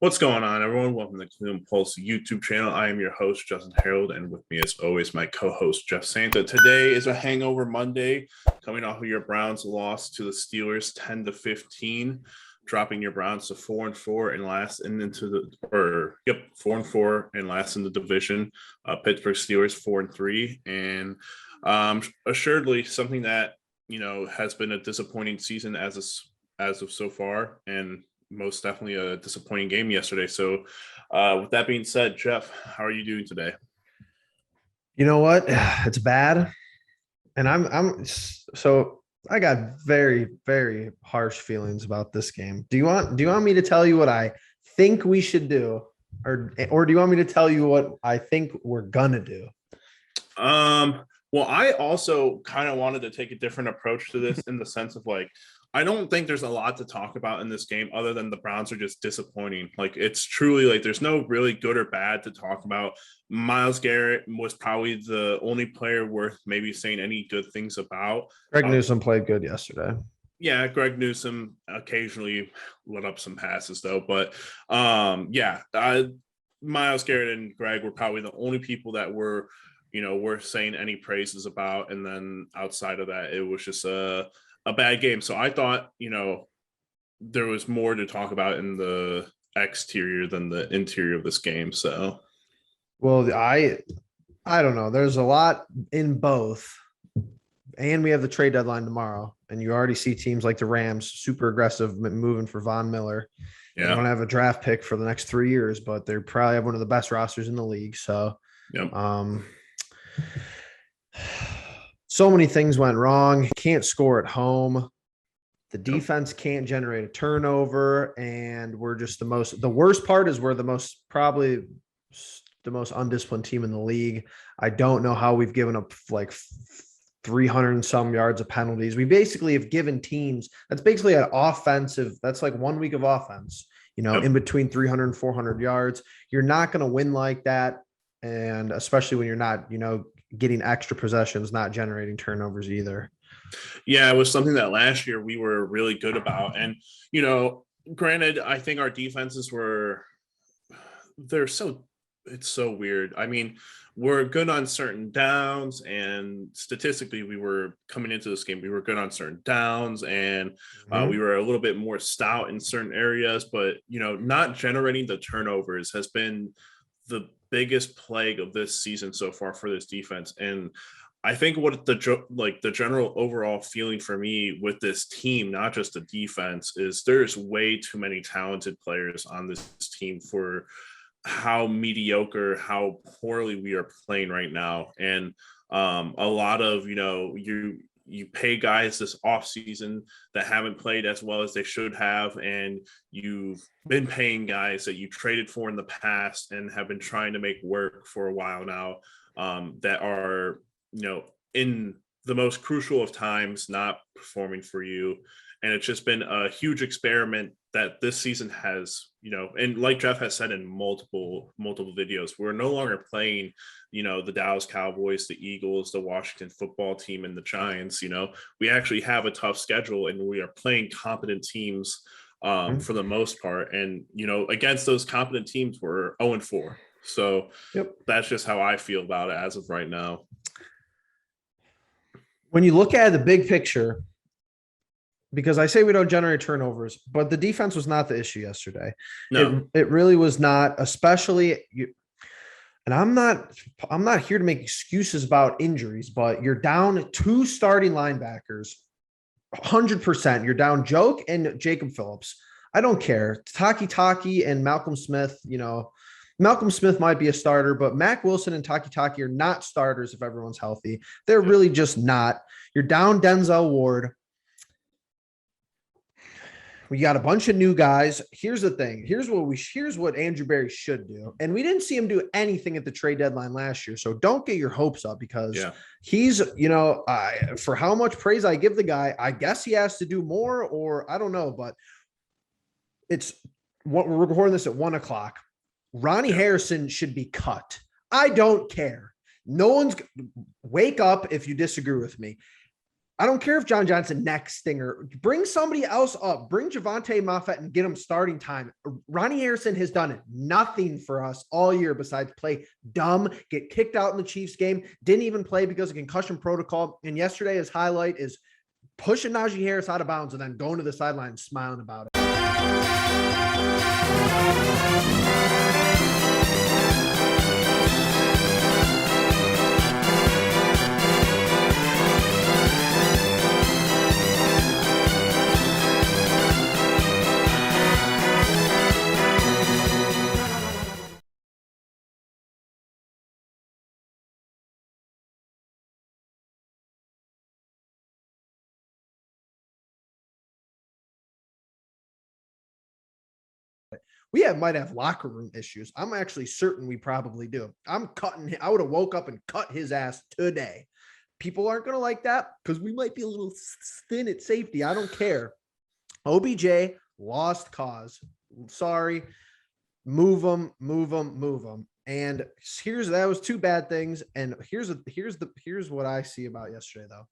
What's going on, everyone? Welcome to the Cleveland Pulse YouTube channel. I am your host, Justin Harold, and with me, as always, my co-host, Jeff Santa. Today is a hangover Monday, coming off of your Browns loss to the Steelers 10-15, dropping your Browns to 4-4 and last into the 4-4 and last in the division. Pittsburgh Steelers 4-3, and assuredly something that has been a disappointing season as of so far, and most definitely a disappointing game yesterday. So with that being said, Jeff, how are you doing today? You know what? It's bad. And so I got very, very harsh feelings about this game. Do you want me to tell you what I think we should do? Or do you want me to tell you what I think we're gonna do? Well, I also kind of wanted to take a different approach to this in the sense of I don't think there's a lot to talk about in this game other than the Browns are just disappointing. It's truly there's no really good or bad to talk about. Myles Garrett was probably the only player worth maybe saying any good things about. Greg Newsome played good yesterday. Yeah, Greg Newsome occasionally let up some passes though, but Myles Garrett and Greg were probably the only people that were worth saying any praises about. And then outside of that, it was just a bad game. So I thought, there was more to talk about in the exterior than the interior of this game. So, well, I don't know. There's a lot in both. And we have the trade deadline tomorrow. And you already see teams like the Rams super aggressive moving for Von Miller. Yeah. They don't have a draft pick for the next 3 years, but they probably have one of the best rosters in the league. So, yep. So many things went wrong. Can't score at home. The defense can't generate a turnover. And we're just the worst part is we're probably the most undisciplined team in the league. I don't know how we've given up 300 and some yards of penalties. We basically have given teams, that's basically an offensive, that's like 1 week of offense, in between 300 and 400 yards. You're not going to win like that. And especially when you're not, getting extra possessions, not generating turnovers either. Yeah, it was something that last year we were really good about. And, granted, I think our defenses it's so weird. I mean, we're good on certain downs, and statistically we were coming into this game, we were good on certain downs, and we were a little bit more stout in certain areas, but, not generating the turnovers has been the biggest plague of this season so far for this defense. And I think what the general overall feeling for me with this team, not just the defense, is there's way too many talented players on this team for how mediocre, how poorly we are playing right now. And a lot of, you pay guys this offseason that haven't played as well as they should have, and you've been paying guys that you traded for in the past and have been trying to make work for a while now, that are, in the most crucial of times, not performing for you. And it's just been a huge experiment that this season has, and like Jeff has said in multiple videos, we're no longer playing, the Dallas Cowboys, the Eagles, the Washington football team, and the Giants. We actually have a tough schedule, and we are playing competent teams for the most part. And, against those competent teams, we're 0-4. So That's just how I feel about it as of right now. When you look at the big picture, because I say we don't generate turnovers, but the defense was not the issue yesterday. No, it really was not, especially and I'm not here to make excuses about injuries, but you're down 2 starting linebackers, 100%. You're down Joke and Jacob Phillips. I don't care. Taki and Malcolm Smith, Malcolm Smith might be a starter, but Mac Wilson and Taki are not starters if everyone's healthy. They're really just not. You're down Denzel Ward. We got a bunch of new guys. Here's the thing. Here's what Andrew Berry should do. And we didn't see him do anything at the trade deadline last year. So don't get your hopes up, because he's, for how much praise I give the guy, I guess he has to do more, or I don't know, but we're recording this at 1:00. Ronnie Harrison should be cut. I don't care. No one's wake up if you disagree with me. I don't care if John Johnson next stinger. Bring somebody else up. Bring Javante Moffett and get him starting time. Ronnie Harrison has done nothing for us all year besides play dumb, get kicked out in the Chiefs game, didn't even play because of concussion protocol. And yesterday, his highlight is pushing Najee Harris out of bounds and then going to the sideline and smiling about it. We might have locker room issues. I'm actually certain we probably do. I would have woke up and cut his ass today. People aren't going to like that because we might be a little thin at safety. I don't care. OBJ, lost cause. Sorry. Move them. And that was two bad things. And here's what I see about yesterday, though.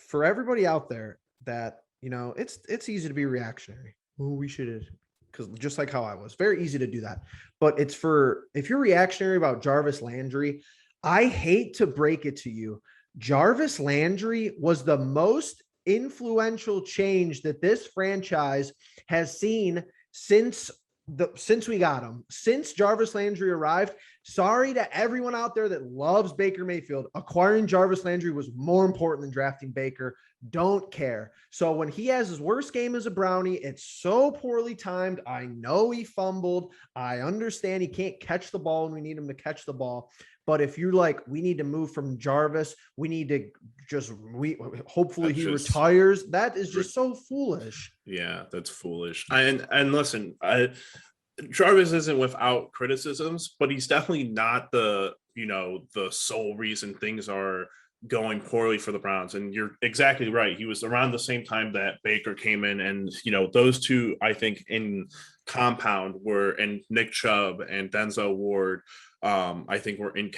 For everybody out there that, it's easy to be reactionary. Oh, we should, because just like how I was, very easy to do that. But if you're reactionary about Jarvis Landry, I hate to break it to you. Jarvis Landry was the most influential change that this franchise has seen since we got him, since Jarvis Landry arrived. Sorry to everyone out there that loves Baker Mayfield. Acquiring Jarvis Landry was more important than drafting Baker. Don't care. So when he has his worst game as a Brownie, it's so poorly timed. I know he fumbled. I understand he can't catch the ball and we need him to catch the ball. But if you're like, we need to move from Jarvis, we need to hopefully he retires. That is just so foolish. Yeah, that's foolish. And listen, Jarvis isn't without criticisms, but he's definitely not the sole reason things are going poorly for the Browns. And you're exactly right. He was around the same time that Baker came in, and those two, I think, in compound and Nick Chubb and Denzel Ward, I think were in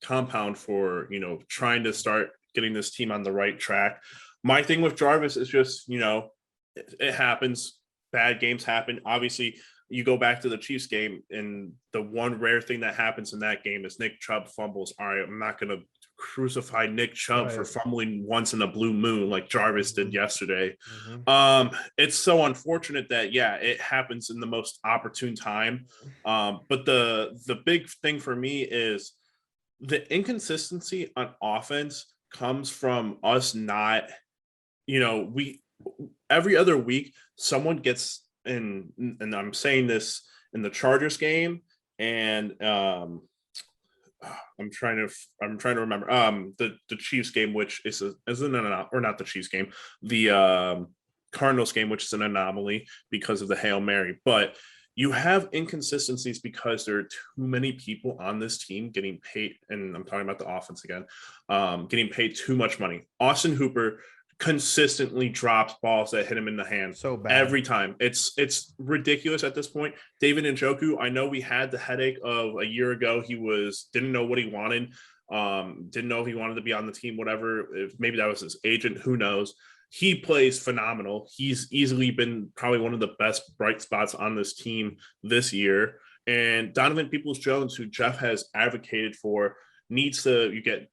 compound for trying to start getting this team on the right track. My thing with Jarvis is just it happens. Bad games happen. Obviously, you go back to the Chiefs game, and the one rare thing that happens in that game is Nick Chubb fumbles. All right, I'm not going to crucify Nick Chubb for fumbling once in a blue moon like Jarvis did yesterday. It's so unfortunate that it happens in the most opportune time. But the big thing for me is the inconsistency on offense comes from us not, every other week someone gets in, and I'm saying this in the Chargers game, and I'm trying to remember the Chiefs game, which isn't or not the Chiefs game, the Cardinals game, which is an anomaly because of the Hail Mary. But you have inconsistencies because there are too many people on this team getting paid, and I'm talking about the offense again, getting paid too much money. Austin Hooper consistently drops balls that hit him in the hand so bad every time. It's ridiculous at this point. David Njoku, I know we had the headache of a year ago. He didn't know what he wanted, didn't know if he wanted to be on the team, whatever. If maybe that was his agent, who knows. He plays phenomenal. He's easily been probably one of the best bright spots on this team this year. And Donovan Peoples-Jones, who Jeff has advocated for, needs to get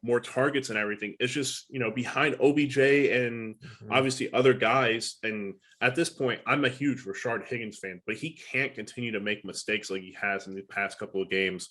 more targets and everything. It's just behind OBJ and obviously other guys. And at this point, I'm a huge Rashard Higgins fan, but he can't continue to make mistakes like he has in the past couple of games.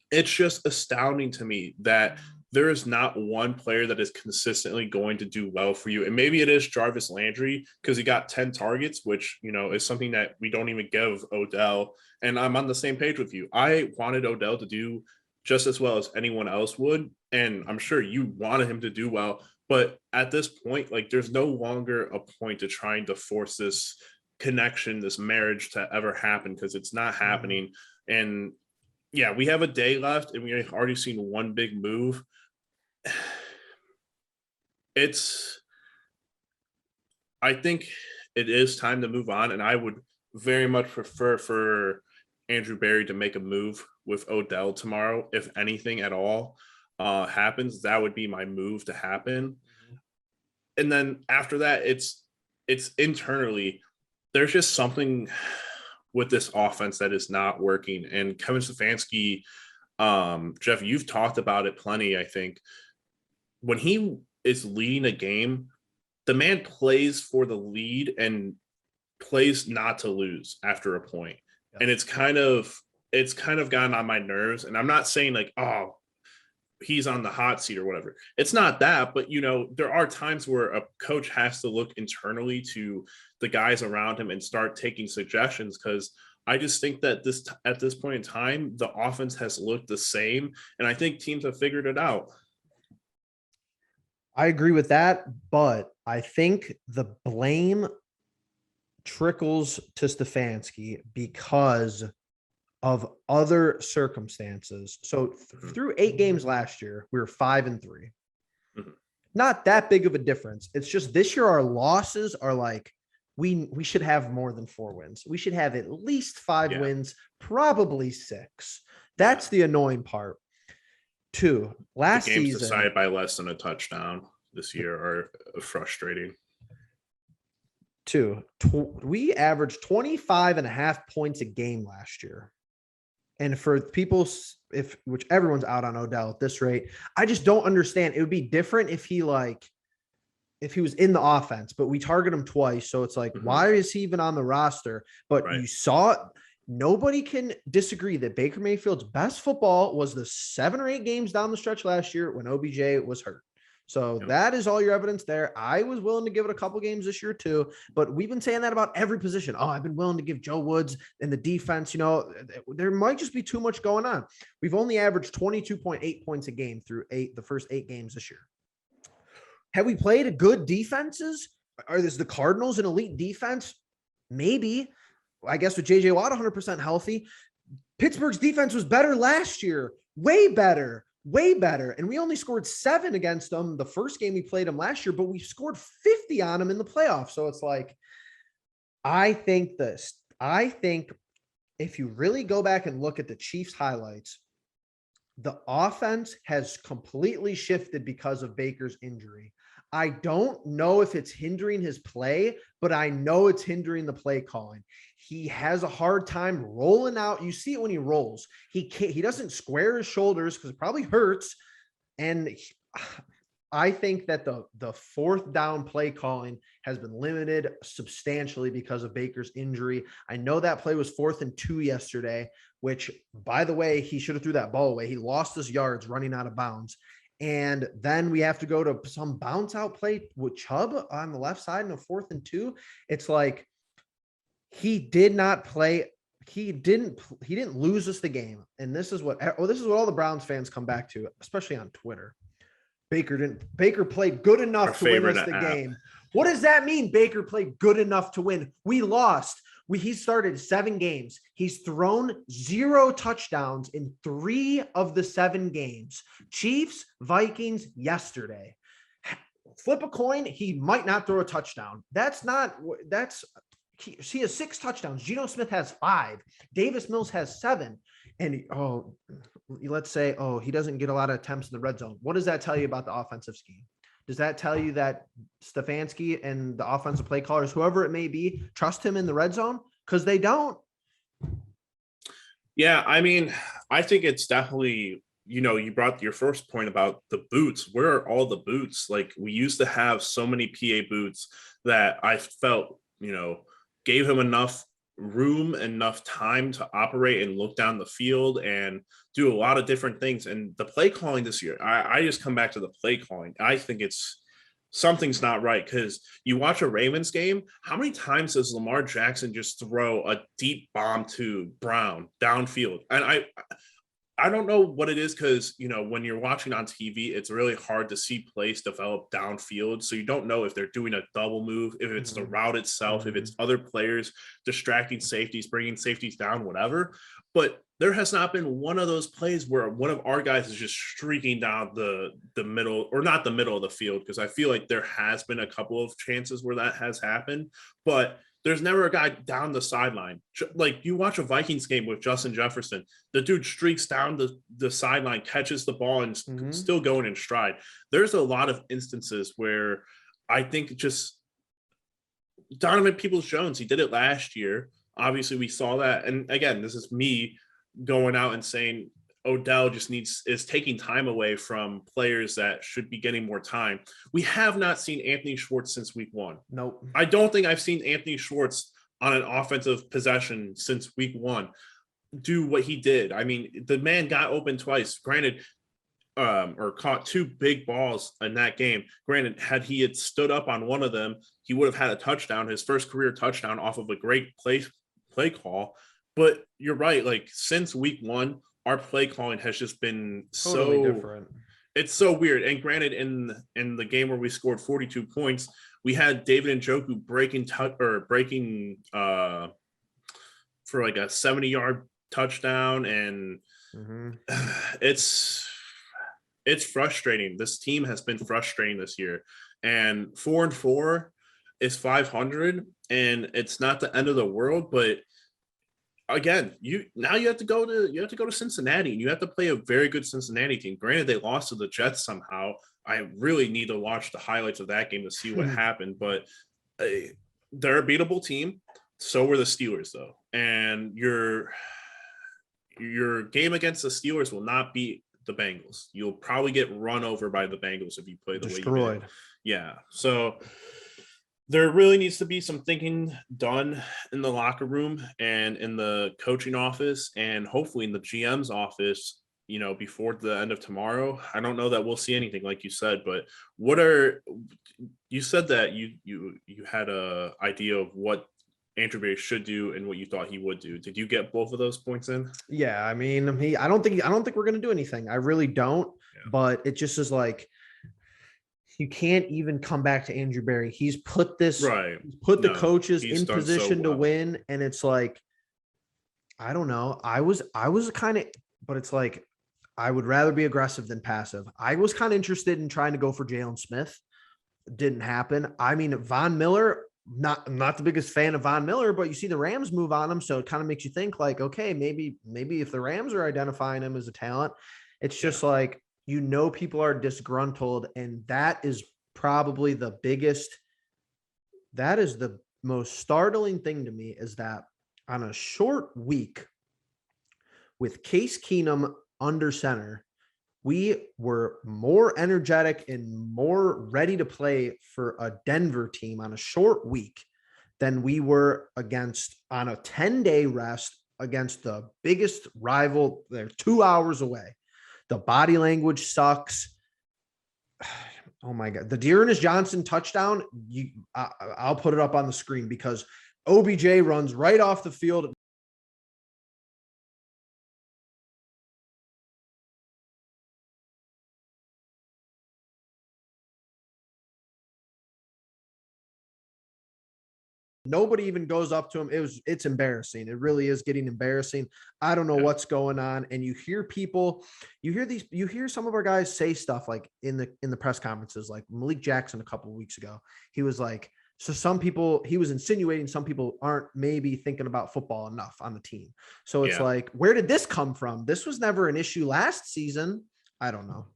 It's just astounding to me that there is not one player that is consistently going to do well for you. And maybe it is Jarvis Landry because he got 10 targets, which, is something that we don't even give Odell. And I'm on the same page with you. I wanted Odell to do just as well as anyone else would. And I'm sure you wanted him to do well. But at this point, there's no longer a point to trying to force this connection, this marriage to ever happen because it's not happening. And we have a day left and we've already seen one big move. I think it is time to move on, and I would very much prefer for Andrew Berry to make a move with Odell tomorrow, if anything at all. happens, that would be my move to happen. And then after that, it's internally, there's just something with this offense that is not working. And Kevin Stefanski, Jeff, you've talked about it plenty. I think when he is leading a game, the man plays for the lead and plays not to lose after a point. And it's kind of gotten on my nerves. And I'm not saying like, oh, he's on the hot seat or whatever. It's not that, but there are times where a coach has to look internally to the guys around him and start taking suggestions, because I just think that at this point in time, the offense has looked the same, and I think teams have figured it out. I agree with that, but I think the blame trickles to Stefanski because of other circumstances. So through 8 games last year, we were 5-3. Mm-hmm. Not that big of a difference. It's just this year our losses are like, we should have more than 4 wins. We should have at least 5 wins, probably 6. That's the annoying part. 2, last the games season decided by less than a touchdown this year are frustrating. 2, we averaged 25.5 points a game last year. And for people, which everyone's out on Odell at this rate, I just don't understand. It would be different if he was in the offense, but we target him twice. So it's like, why is he even on the roster? But you saw it. Nobody can disagree that Baker Mayfield's best football was the 7 or 8 games down the stretch last year when OBJ was hurt. So that is all your evidence there. I was willing to give it a couple games this year too, but we've been saying that about every position. Oh, I've been willing to give Joe Woods and the defense, there might just be too much going on. We've only averaged 22.8 points a game through the first 8 games this year. Have we played a good defenses? Are this the Cardinals an elite defense? Maybe. I guess with JJ Watt 100% healthy, Pittsburgh's defense was better last year. Way better. And we only scored 7 against them the first game we played them last year, but we scored 50 on them in the playoffs. So it's like, I think if you really go back and look at the Chiefs highlights, the offense has completely shifted because of Baker's injury. I don't know if it's hindering his play, but I know it's hindering the play calling. He has a hard time rolling out. You see it when he rolls. He doesn't square his shoulders because it probably hurts. And I think that the 4th down play calling has been limited substantially because of Baker's injury. I know that play was 4th and 2 yesterday, which, by the way, he should have threw that ball away. He lost his yards running out of bounds. And then we have to go to some bounce out play with Chubb on the left side in a 4th and 2. It's like he did not play. He didn't lose us the game. And this is what all the Browns fans come back to, especially on Twitter. Baker played good enough to win us the game. What does that mean? Baker played good enough to win. We lost. He started 7 games. He's thrown 0 touchdowns in 3 of the 7 games. Chiefs, Vikings yesterday. Flip a coin. He might not throw a touchdown. He has 6 touchdowns. Geno Smith has 5. Davis Mills has 7. And let's say, he doesn't get a lot of attempts in the red zone. What does that tell you about the offensive scheme? Does that tell you that Stefanski and the offensive play callers, whoever it may be, trust him in the red zone? Because they don't. Yeah, I mean, I think it's definitely, you brought your first point about the boots. Where are all the boots? Like, we used to have so many PA boots that I felt, gave him enough room, enough time to operate and look down the field and do a lot of different things. And the play calling this year, I just come back to the play calling. I think something's not right, because you watch a Ravens game, how many times does Lamar Jackson just throw a deep bomb to Brown downfield? And I don't know what it is, because, when you're watching on TV, it's really hard to see plays develop downfield. So you don't know if they're doing a double move, if it's the route itself, if it's other players distracting safeties, bringing safeties down, whatever. But there has not been one of those plays where one of our guys is just streaking down the middle, or not the middle of the field, because I feel like there has been a couple of chances where that has happened. But there's never a guy down the sideline. Like you watch a Vikings game with Justin Jefferson, the dude streaks down the sideline, catches the ball, and still going in stride. There's a lot of instances where I think just Donovan Peoples-Jones, he did it last year. Obviously, we saw that. And again, this is me going out and saying Odell just is taking time away from players that should be getting more time. We have not seen Anthony Schwartz since week 1. Nope. I don't think I've seen Anthony Schwartz on an offensive possession since week 1 do what he did. I mean, the man got open twice. Granted, or caught 2 big balls in that game. Granted, had he had stood up on one of them, he would have had a touchdown, his first career touchdown off of a great play call. But you're right. Like since week 1, our play calling has just been totally so different. It's so weird. And granted, in the game where we scored 42 points, we had David Njoku breaking for like a 70-yard touchdown, and it's frustrating. This team has been frustrating this year, and 4-4 is 500, and it's not the end of the world. But again, you have to go to Cincinnati, and you have to play a very good Cincinnati team. Granted, they lost to the Jets somehow. I really need to watch the highlights of that game to see what happened, but they're a beatable team. So were the Steelers, though, and your game against the Steelers will not be the Bengals. You'll probably get run over by the Bengals if you play the way you did. Yeah. So there really needs to be some thinking done in the locker room and in the coaching office, and hopefully in the GM's office, before the end of tomorrow. I don't know that we'll see anything like you said, but you said that you had a idea of what Andrew Berry should do and what you thought he would do. Did you get both of those points in? Yeah, I mean, I don't think we're going to do anything. I really don't. Yeah. But it just is like, you can't even come back to Andrew Berry. He's put the coaches in position to win, and it's like, I don't know. I was kind of, but it's like, I would rather be aggressive than passive. I was kind of interested in trying to go for Jalen Smith. Didn't happen. I mean, Von Miller. I'm not the biggest fan of Von Miller, but you see the Rams move on him, so it kind of makes you think like, okay, maybe if the Rams are identifying him as a talent, it's just like, people are disgruntled, and that is probably the most startling thing to me, is that on a short week with Case Keenum under center, we were more energetic and more ready to play for a Denver team on a short week than we were on a 10-day rest against the biggest rival. They're 2 hours away. The body language sucks. Oh my God. The Dearness Johnson touchdown, I'll put it up on the screen, because OBJ runs right off the field. Nobody even goes up to him. It's embarrassing. It really is getting embarrassing. I don't know what's going on. And you hear some of our guys say stuff like in the press conferences, like Malik Jackson a couple of weeks ago. He was like, so some people, he was insinuating some people aren't maybe thinking about football enough on the team. So it's like, where did this come from? This was never an issue last season. I don't know.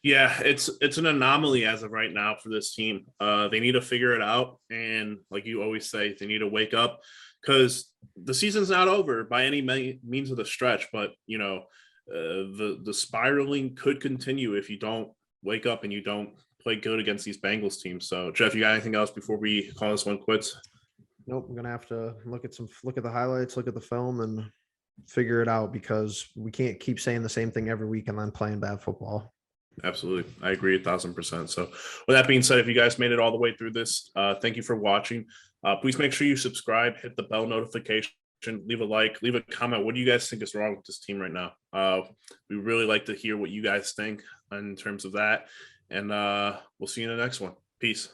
Yeah, it's an anomaly as of right now for this team. They need to figure it out, and like you always say, they need to wake up, because the season's not over by any means of the stretch. But the spiraling could continue if you don't wake up and you don't play good against these Bengals teams. So, Jeff, you got anything else before we call this one quits? Nope, I'm gonna have to look at the highlights, look at the film, and figure it out, because we can't keep saying the same thing every week and then playing bad football. Absolutely. I agree 1,000%. So with that being said, if you guys made it all the way through this, thank you for watching. Please make sure you subscribe, hit the bell notification, leave a like, leave a comment. What do you guys think is wrong with this team right now? We really like to hear what you guys think in terms of that. And we'll see you in the next one. Peace.